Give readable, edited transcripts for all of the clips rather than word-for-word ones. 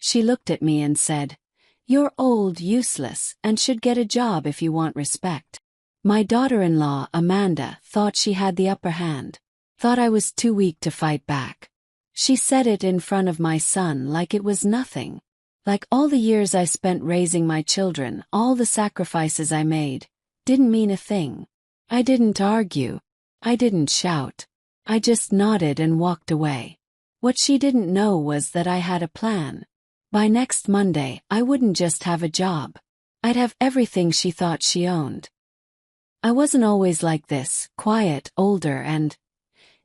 She looked at me and said, "You're old, useless, and should get a job if you want respect." My daughter-in-law, Amanda, thought she had the upper hand, thought I was too weak to fight back. She said it in front of my son like it was nothing. Like all the years I spent raising my children, all the sacrifices I made, didn't mean a thing. I didn't argue. I didn't shout. I just nodded and walked away. What she didn't know was that I had a plan. By next Monday, I wouldn't just have a job. I'd have everything she thought she owned. I wasn't always like this, quiet, older, and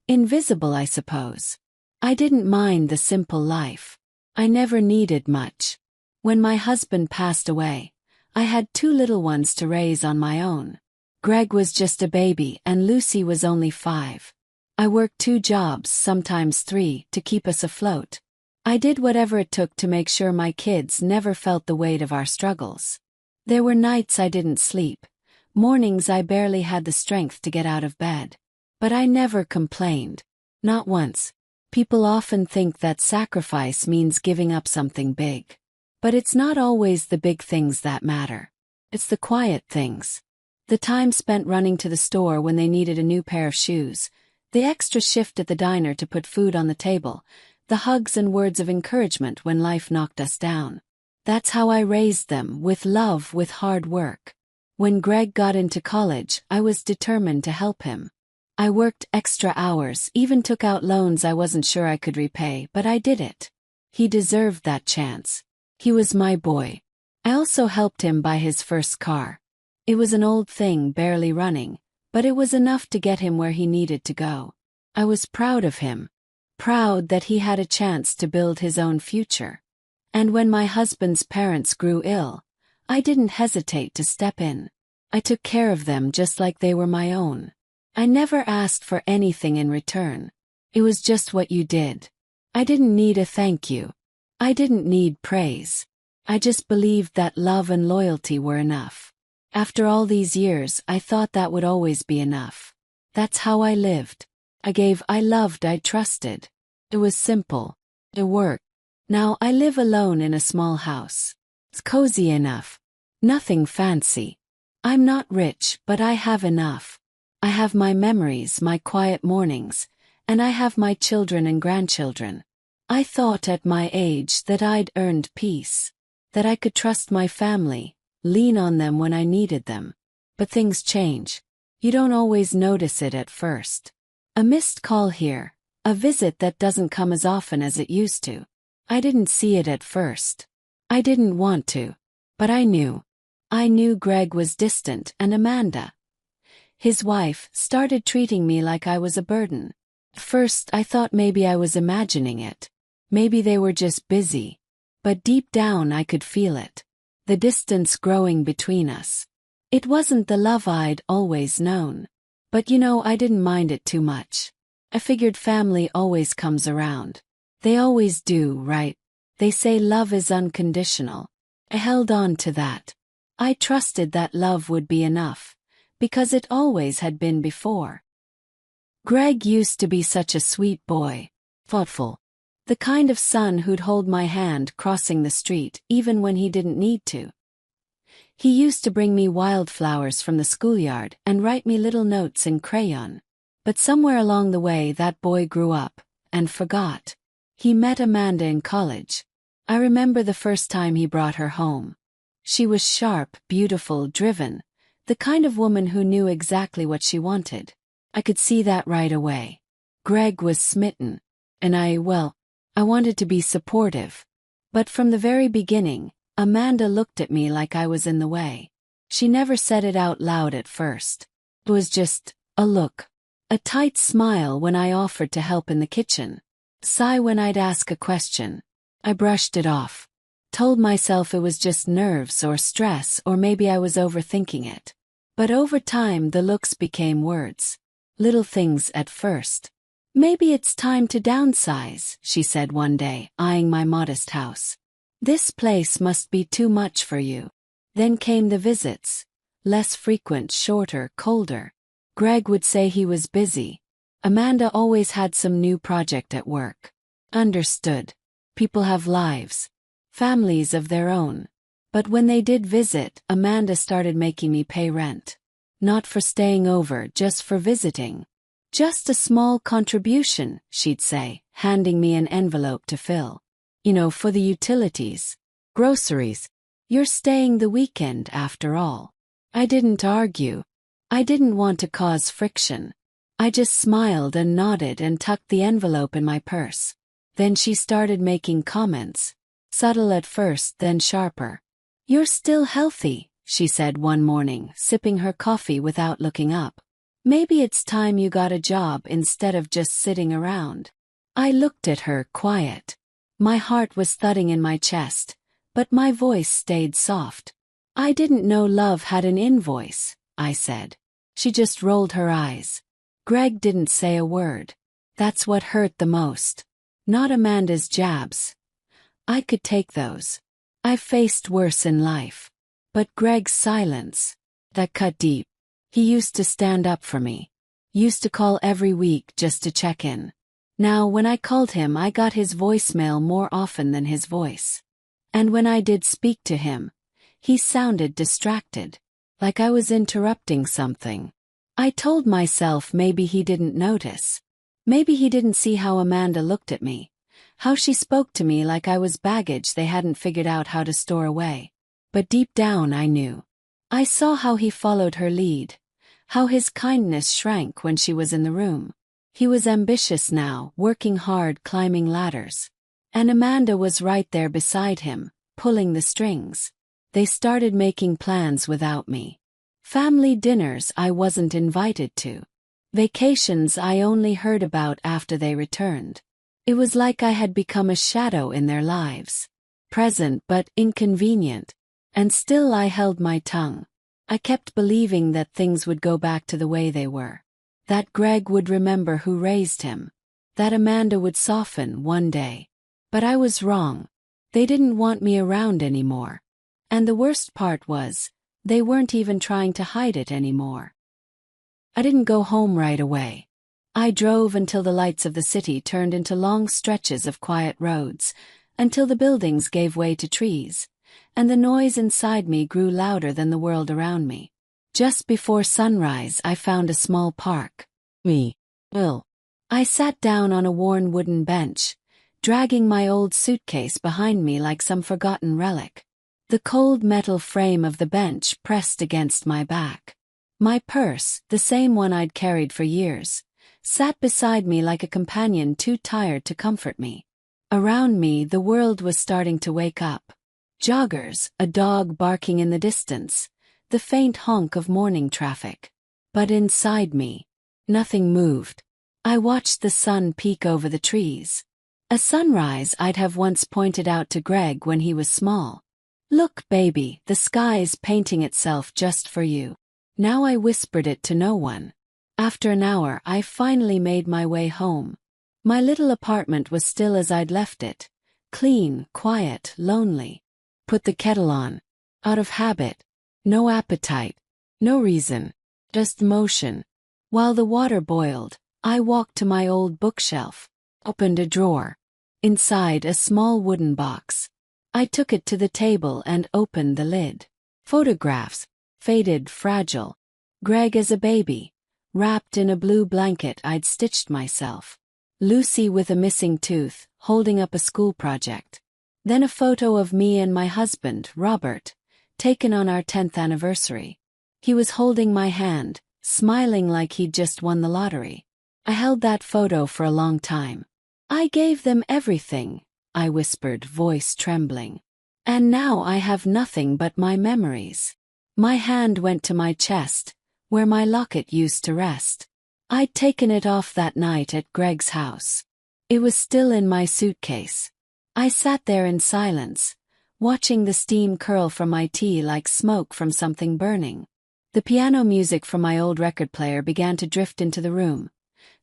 invisible, I suppose. I didn't mind the simple life. I never needed much. When my husband passed away, I had 2 little ones to raise on my own. Greg was just a baby and Lucy was only 5. I worked 2 jobs, sometimes 3, to keep us afloat. I did whatever it took to make sure my kids never felt the weight of our struggles. There were nights I didn't sleep, mornings I barely had the strength to get out of bed. But I never complained. Not once. People often think that sacrifice means giving up something big. But it's not always the big things that matter. It's the quiet things. The time spent running to the store when they needed a new pair of shoes, the extra shift at the diner to put food on the table, the hugs and words of encouragement when life knocked us down. That's how I raised them, with love, with hard work. When Greg got into college, I was determined to help him. I worked extra hours, even took out loans I wasn't sure I could repay, but I did it. He deserved that chance. He was my boy. I also helped him buy his first car. It was an old thing, barely running, but it was enough to get him where he needed to go. I was proud of him. Proud that he had a chance to build his own future. And when my husband's parents grew ill, I didn't hesitate to step in. I took care of them just like they were my own. I never asked for anything in return. It was just what you did. I didn't need a thank you. I didn't need praise. I just believed that love and loyalty were enough. After all these years, I thought that would always be enough. That's how I lived. I gave, I loved, I trusted. It was simple. It worked. Now I live alone in a small house. It's cozy enough. Nothing fancy. I'm not rich, but I have enough. I have my memories, my quiet mornings, and I have my children and grandchildren. I thought at my age that I'd earned peace, that I could trust my family, lean on them when I needed them. But things change. You don't always notice it at first. A missed call here, a visit that doesn't come as often as it used to. I didn't see it at first. I didn't want to. But I knew. I knew Greg was distant and Amanda, his wife, started treating me like I was a burden. At first I thought maybe I was imagining it. Maybe they were just busy. But deep down I could feel it. The distance growing between us. It wasn't the love I'd always known. But I didn't mind it too much. I figured family always comes around. They always do, right? They say love is unconditional. I held on to that. I trusted that love would be enough. Because it always had been before. Greg used to be such a sweet boy. Thoughtful. The kind of son who'd hold my hand crossing the street even when he didn't need to. He used to bring me wildflowers from the schoolyard and write me little notes in crayon. But somewhere along the way that boy grew up, and forgot. He met Amanda in college. I remember the first time he brought her home. She was sharp, beautiful, driven. The kind of woman who knew exactly what she wanted. I could see that right away. Greg was smitten. And I wanted to be supportive. But from the very beginning, Amanda looked at me like I was in the way. She never said it out loud at first. It was just a look. A tight smile when I offered to help in the kitchen. A sigh when I'd ask a question. I brushed it off. Told myself it was just nerves or stress or maybe I was overthinking it. But over time the looks became words. Little things at first. "Maybe it's time to downsize," she said one day, eyeing my modest house. "This place must be too much for you." Then came the visits. Less frequent, shorter, colder. Greg would say he was busy. Amanda always had some new project at work. Understood. People have lives. families of their own. But when they did visit, Amanda started making me pay rent. Not for staying over, just for visiting. Just a small contribution, she'd say, handing me an envelope to fill. You know, for the utilities. Groceries. You're staying the weekend after all. I didn't argue. I didn't want to cause friction. I just smiled and nodded and tucked the envelope in my purse. Then she started making comments. Subtle at first, then sharper. You're still healthy, she said one morning, sipping her coffee without looking up. Maybe it's time you got a job instead of just sitting around. I looked at her, quiet. My heart was thudding in my chest, but my voice stayed soft. I didn't know love had an invoice, I said. She just rolled her eyes. Greg didn't say a word. That's what hurt the most. Not Amanda's jabs. I could take those. I've faced worse in life. But Greg's silence, that cut deep. He used to stand up for me. Used to call every week just to check in. Now when I called him, I got his voicemail more often than his voice. And when I did speak to him, he sounded distracted, like I was interrupting something. I told myself maybe he didn't notice. Maybe he didn't see how Amanda looked at me, how she spoke to me like I was baggage they hadn't figured out how to store away. But deep down I knew. I saw how he followed her lead, how his kindness shrank when she was in the room. He was ambitious now, working hard, climbing ladders. And Amanda was right there beside him, pulling the strings. They started making plans without me. Family dinners I wasn't invited to. Vacations I only heard about after they returned. It was like I had become a shadow in their lives. Present but inconvenient. And still I held my tongue. I kept believing that things would go back to the way they were. That Greg would remember who raised him. That Amanda would soften one day. But I was wrong. They didn't want me around anymore. And the worst part was, they weren't even trying to hide it anymore. I didn't go home right away. I drove until the lights of the city turned into long stretches of quiet roads, until the buildings gave way to trees, and the noise inside me grew louder than the world around me. Just before sunrise, I found a small park. I sat down on a worn wooden bench, dragging my old suitcase behind me like some forgotten relic. The cold metal frame of the bench pressed against my back. My purse, the same one I'd carried for years, sat beside me like a companion too tired to comfort me. Around me, the world was starting to wake up. Joggers, a dog barking in the distance, the faint honk of morning traffic. But inside me, nothing moved. I watched the sun peek over the trees. A sunrise I'd have once pointed out to Greg when he was small. Look, baby, the sky's painting itself just for you. Now I whispered it to no one. After an hour, I finally made my way home. My little apartment was still as I'd left it. Clean, quiet, lonely. Put the kettle on. Out of habit. No appetite. No reason. Just motion. While the water boiled, I walked to my old bookshelf. Opened a drawer. Inside, a small wooden box. I took it to the table and opened the lid. Photographs. Faded, fragile. Greg as a baby. Wrapped in a blue blanket I'd stitched myself. Lucy with a missing tooth, holding up a school project. Then a photo of me and my husband, Robert, taken on our 10th anniversary. He was holding my hand, smiling like he'd just won the lottery. I held that photo for a long time. I gave them everything, I whispered, voice trembling. And now I have nothing but my memories. My hand went to my chest, where my locket used to rest. I'd taken it off that night at Greg's house. It was still in my suitcase. I sat there in silence, watching the steam curl from my tea like smoke from something burning. The piano music from my old record player began to drift into the room.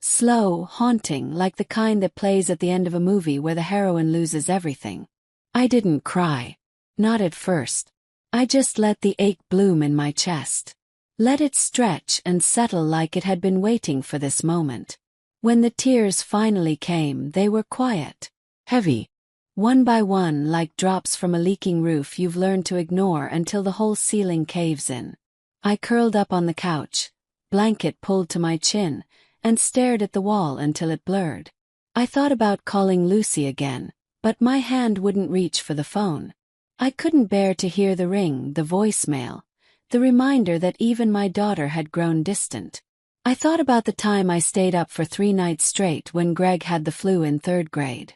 Slow, haunting, like the kind that plays at the end of a movie where the heroine loses everything. I didn't cry. Not at first. I just let the ache bloom in my chest. Let it stretch and settle like it had been waiting for this moment. When the tears finally came, they were quiet. Heavy. One by one, like drops from a leaking roof you've learned to ignore until the whole ceiling caves in. I curled up on the couch, blanket pulled to my chin, and stared at the wall until it blurred. I thought about calling Lucy again, but my hand wouldn't reach for the phone. I couldn't bear to hear the ring, the voicemail, the reminder that even my daughter had grown distant. I thought about the time I stayed up for 3 nights straight when Greg had the flu in 3rd grade.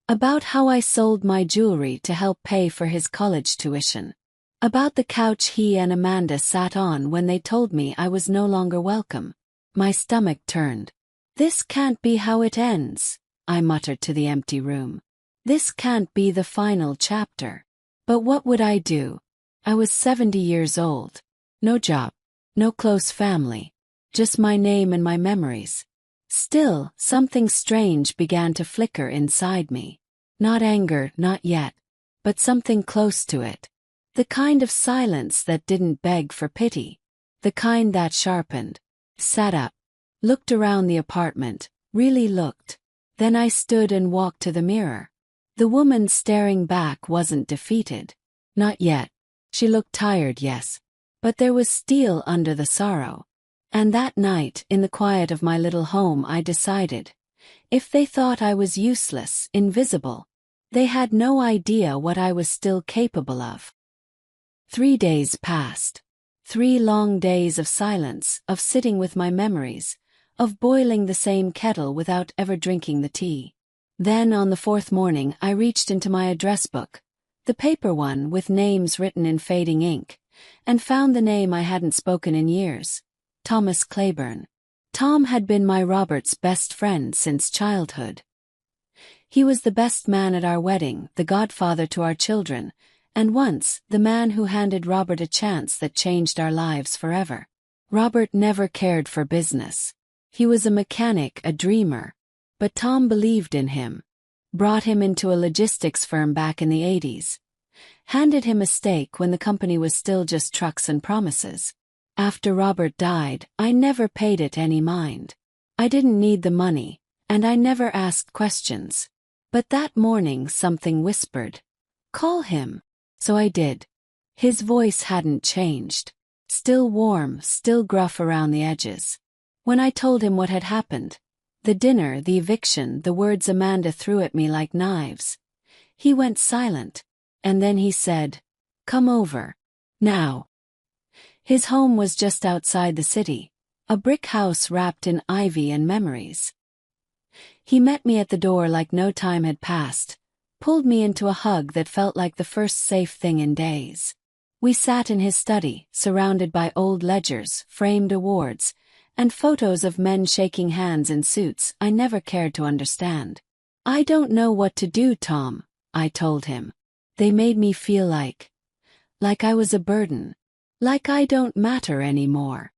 About how I sold my jewelry to help pay for his college tuition. About the couch he and Amanda sat on when they told me I was no longer welcome. My stomach turned. "This can't be how it ends," I muttered to the empty room. "This can't be the final chapter." But what would I do? I was 70 years old. No job. No close family. Just my name and my memories. Still, something strange began to flicker inside me. Not anger, not yet. But something close to it. The kind of silence that didn't beg for pity. The kind that sharpened. Sat up. Looked around the apartment. Really looked. Then I stood and walked to the mirror. The woman staring back wasn't defeated. Not yet. She looked tired, yes. But there was steel under the sorrow. And that night, in the quiet of my little home, I decided, if they thought I was useless, invisible, they had no idea what I was still capable of. 3 days passed. 3 long days of silence, of sitting with my memories, of boiling the same kettle without ever drinking the tea. Then on the 4th morning I reached into my address book, the paper one with names written in fading ink, and found the name I hadn't spoken in years. Thomas Claiborne. Tom had been my Robert's best friend since childhood. He was the best man at our wedding, the godfather to our children, and once, the man who handed Robert a chance that changed our lives forever. Robert never cared for business. He was a mechanic, a dreamer. But Tom believed in him. Brought him into a logistics firm back in the 80s. Handed him a stake when the company was still just trucks and promises. After Robert died, I never paid it any mind. I didn't need the money, and I never asked questions. But that morning something whispered, "Call him." So I did. His voice hadn't changed. Still warm, still gruff around the edges. When I told him what had happened, the dinner, the eviction, the words Amanda threw at me like knives, he went silent. And then he said, "Come over. Now." His home was just outside the city, a brick house wrapped in ivy and memories. He met me at the door like no time had passed, pulled me into a hug that felt like the first safe thing in days. We sat in his study, surrounded by old ledgers, framed awards, and photos of men shaking hands in suits I never cared to understand. "I don't know what to do, Tom," I told him. "They made me feel like I was a burden. Like I don't matter anymore."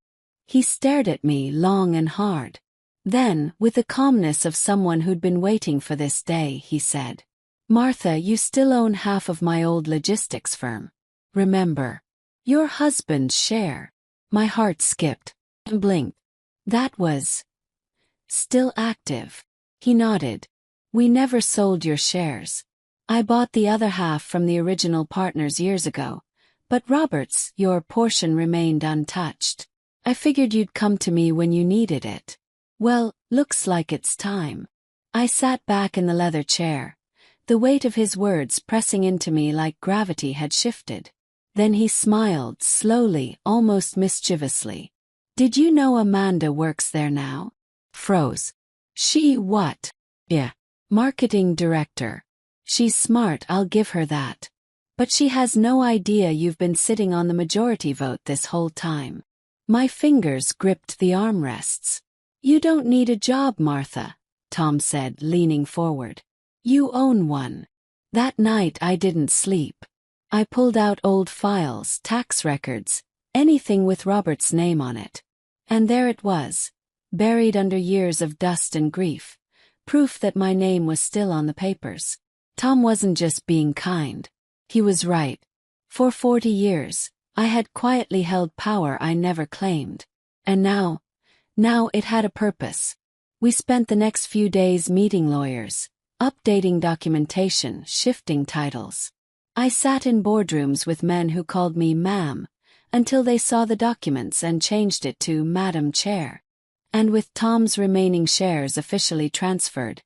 He stared at me long and hard. Then, with the calmness of someone who'd been waiting for this day, he said, "Martha, you still own half of my old logistics firm. Remember? Your husband's share." My heart skipped and blinked. That was still active. He nodded. "We never sold your shares. I bought the other half from the original partners years ago, but Robert's, your portion remained untouched. I figured you'd come to me when you needed it. Well, looks like it's time." I sat back in the leather chair, the weight of his words pressing into me like gravity had shifted. Then he smiled, slowly, almost mischievously. "Did you know Amanda works there now?" Froze. "She what?" "Yeah. Marketing director. She's smart, I'll give her that. But she has no idea you've been sitting on the majority vote this whole time." My fingers gripped the armrests. "You don't need a job, Martha," Tom said, leaning forward. "You own one." That night I didn't sleep. I pulled out old files, tax records, anything with Robert's name on it. And there it was, buried under years of dust and grief, proof that my name was still on the papers. Tom wasn't just being kind. He was right. For 40 years, I had quietly held power I never claimed. And now it had a purpose. We spent the next few days meeting lawyers, updating documentation, shifting titles. I sat in boardrooms with men who called me ma'am, until they saw the documents and changed it to Madam Chair. And with Tom's remaining shares officially transferred,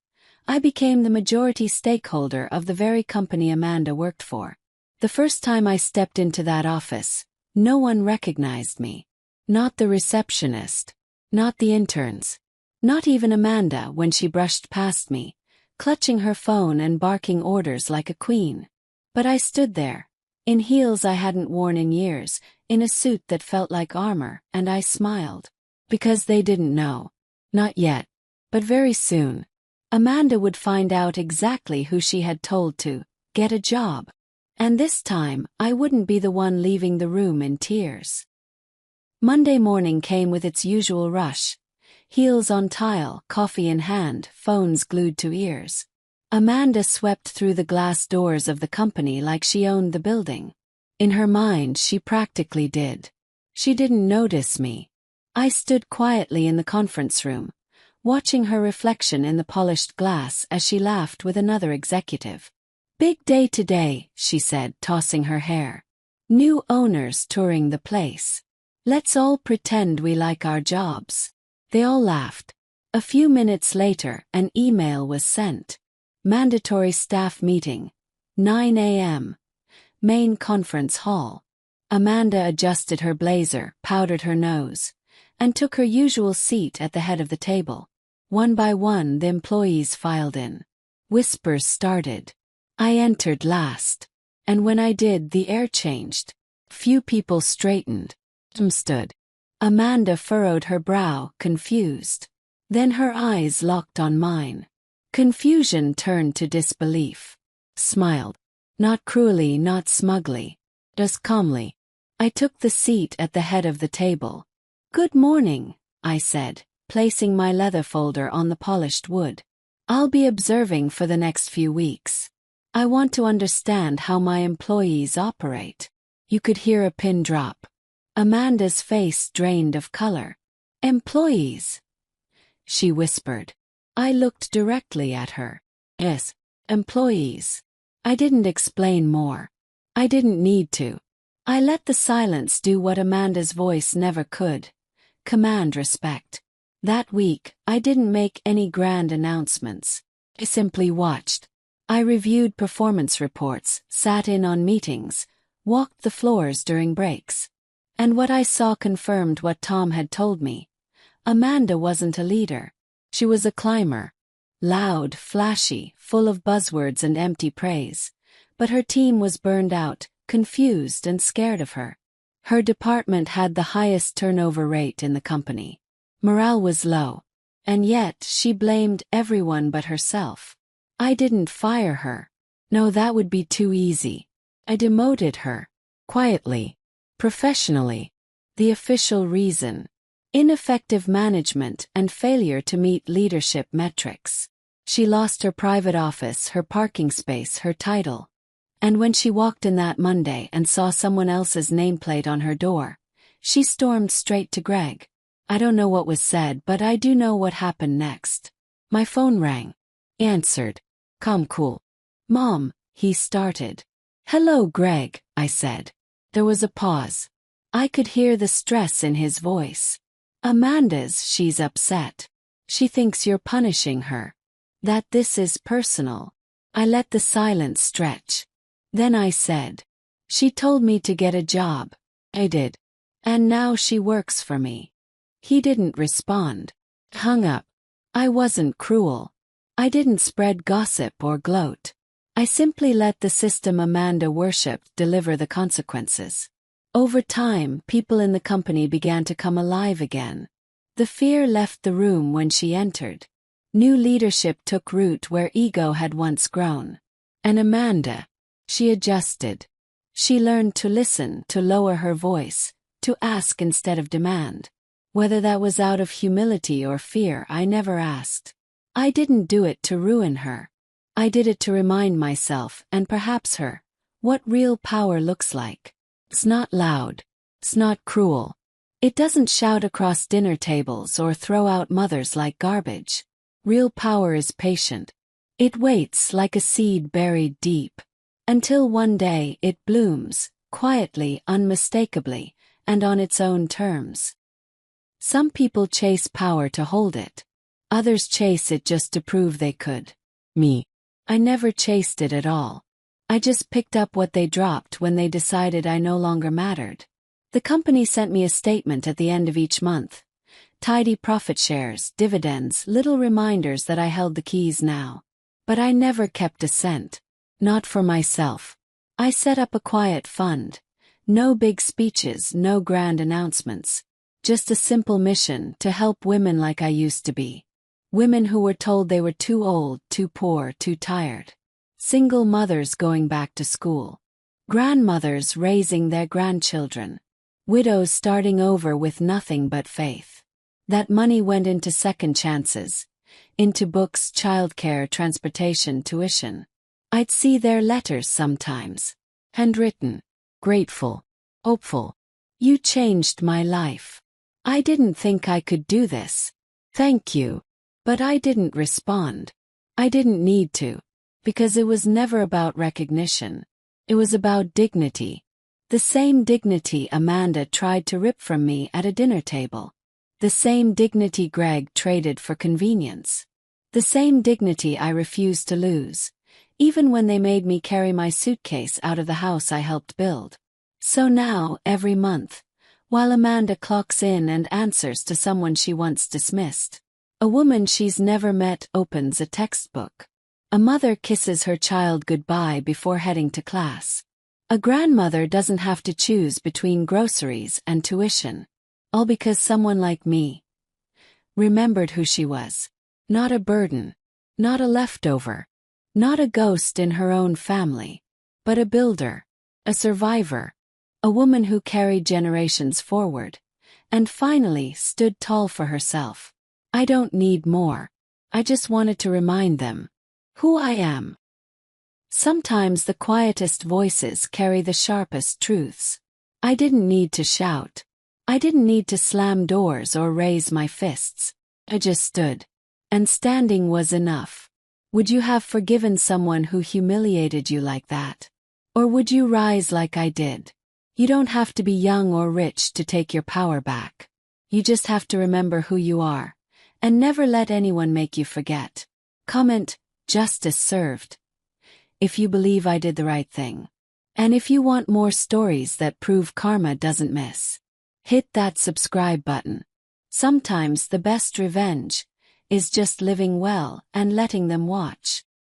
I became the majority stakeholder of the very company Amanda worked for. The first time I stepped into that office, no one recognized me. Not the receptionist. Not the interns. Not even Amanda when she brushed past me, clutching her phone and barking orders like a queen. But I stood there, in heels I hadn't worn in years, in a suit that felt like armor, and I smiled. Because they didn't know. Not yet. But very soon. Amanda would find out exactly who she had told to get a job. And this time, I wouldn't be the one leaving the room in tears. Monday morning came with its usual rush. Heels on tile, coffee in hand, phones glued to ears. Amanda swept through the glass doors of the company like she owned the building. In her mind, she practically did. She didn't notice me. I stood quietly in the conference room, watching her reflection in the polished glass as she laughed with another executive. "Big day today," she said, tossing her hair. "New owners touring the place. Let's all pretend we like our jobs." They all laughed. A few minutes later, an email was sent. Mandatory staff meeting. 9 a.m. Main conference hall. Amanda adjusted her blazer, powdered her nose, and took her usual seat at the head of the table. One by one, the employees filed in. Whispers started. I entered last. And when I did, the air changed. Few people straightened. Some stood. Amanda furrowed her brow, confused. Then her eyes locked on mine. Confusion turned to disbelief. Smiled. Not cruelly, not smugly. Just calmly. I took the seat at the head of the table. "Good morning," I said, placing my leather folder on the polished wood. "I'll be observing for the next few weeks. I want to understand how my employees operate." You could hear a pin drop. Amanda's face drained of color. "Employees?" she whispered. I looked directly at her. "Yes, employees." I didn't explain more. I didn't need to. I let the silence do what Amanda's voice never could. Command respect. That week, I didn't make any grand announcements. I simply watched. I reviewed performance reports, sat in on meetings, walked the floors during breaks. And what I saw confirmed what Tom had told me. Amanda wasn't a leader. She was a climber. Loud, flashy, full of buzzwords and empty praise. But her team was burned out, confused and scared of her. Her department had the highest turnover rate in the company. Morale was low. And yet, she blamed everyone but herself. I didn't fire her. No, that would be too easy. I demoted her. Quietly. Professionally. The official reason. Ineffective management and failure to meet leadership metrics. She lost her private office, her parking space, her title. And when she walked in that Monday and saw someone else's nameplate on her door, she stormed straight to Greg. I don't know what was said, but I do know what happened next. My phone rang. Answered. Calm, cool. "Mom," he started. "Hello, Greg," I said. There was a pause. I could hear the stress in his voice. She's upset. She thinks you're punishing her. That this is personal." I let the silence stretch. Then I said. "She told me to get a job." I did. "And now she works for me." He didn't respond. Hung up. I wasn't cruel. I didn't spread gossip or gloat. I simply let the system Amanda worshipped deliver the consequences. Over time, people in the company began to come alive again. The fear left the room when she entered. New leadership took root where ego had once grown. And Amanda, she adjusted. She learned to listen, to lower her voice, to ask instead of demand. Whether that was out of humility or fear, I never asked. I didn't do it to ruin her. I did it to remind myself, and perhaps her, what real power looks like. It's not loud. It's not cruel. It doesn't shout across dinner tables or throw out mothers like garbage. Real power is patient. It waits like a seed buried deep, until one day it blooms, quietly, unmistakably, and on its own terms. Some people chase power to hold it. Others chase it just to prove they could. Me. I never chased it at all. I just picked up what they dropped when they decided I no longer mattered. The company sent me a statement at the end of each month. Tidy profit shares, dividends, little reminders that I held the keys now. But I never kept a cent. Not for myself. I set up a quiet fund. No big speeches, no grand announcements. Just a simple mission to help women like I used to be. Women who were told they were too old, too poor, too tired. Single mothers going back to school. Grandmothers raising their grandchildren. Widows starting over with nothing but faith. That money went into second chances. Into books, childcare, transportation, tuition. I'd see their letters sometimes. Handwritten. Grateful. Hopeful. You changed my life. I didn't think I could do this. Thank you. But I didn't respond. I didn't need to. Because it was never about recognition. It was about dignity. The same dignity Amanda tried to rip from me at a dinner table. The same dignity Greg traded for convenience. The same dignity I refused to lose, even when they made me carry my suitcase out of the house I helped build. So now, every month, while Amanda clocks in and answers to someone she once dismissed, a woman she's never met opens a textbook. A mother kisses her child goodbye before heading to class. A grandmother doesn't have to choose between groceries and tuition. All because someone like me remembered who she was. Not a burden. Not a leftover. Not a ghost in her own family. But a builder. A survivor. A woman who carried generations forward. And finally stood tall for herself. I don't need more. I just wanted to remind them who I am. Sometimes the quietest voices carry the sharpest truths. I didn't need to shout. I didn't need to slam doors or raise my fists. I just stood. And standing was enough. Would you have forgiven someone who humiliated you like that? Or would you rise like I did? You don't have to be young or rich to take your power back. You just have to remember who you are. And never let anyone make you forget. Comment, justice served. If you believe I did the right thing. And if you want more stories that prove karma doesn't miss. Hit that subscribe button. Sometimes the best revenge is just living well and letting them watch.